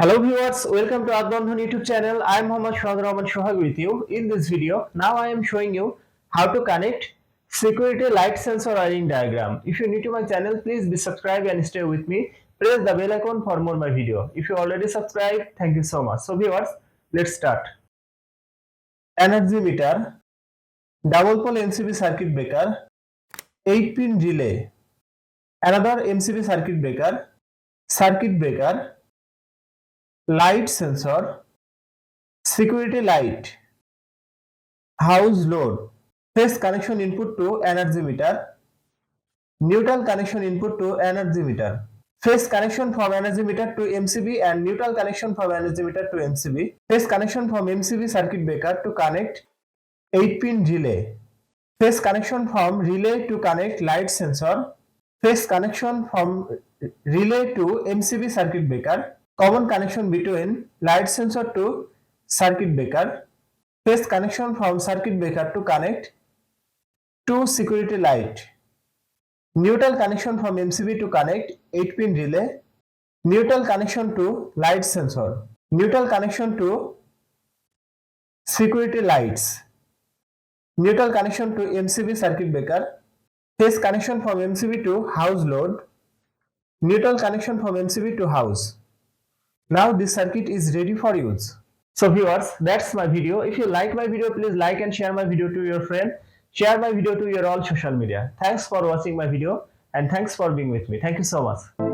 Hello viewers, welcome to Earthbondhon YouTube channel. I am Mohammad Shohag with you. In this video, now I am showing you how to connect security light sensor wiring diagram. If you are new to my channel, please be subscribed and stay with me. Press the bell icon for more my video. If you already subscribed, thank you so much. So viewers, let's start. Energy meter, double pole MCB circuit breaker, 8-pin relay, another MCB circuit breaker, light sensor, security light, house load, phase connection input to energy meter, neutral connection input to energy meter, phase connection from energy meter to MCB and neutral connection from energy meter to MCB, phase connection from MCB circuit breaker to connect 8-pin relay, phase connection from relay to connect light sensor, phase connection from relay to MCB circuit breaker, common connection between light sensor to circuit breaker, phase connection from circuit breaker to connect to security light, neutral connection from MCB to connect 8-pin relay, neutral connection to light sensor, neutral connection to security lights, neutral connection to MCB circuit breaker, phase connection from MCB to house load, neutral connection from MCB to house. Now this circuit is ready for use. So viewers, that's my video. If you like my video, please like and share my video to your friend. Share my video to your all social media. Thanks for watching my video and thanks for being with me. Thank you so much.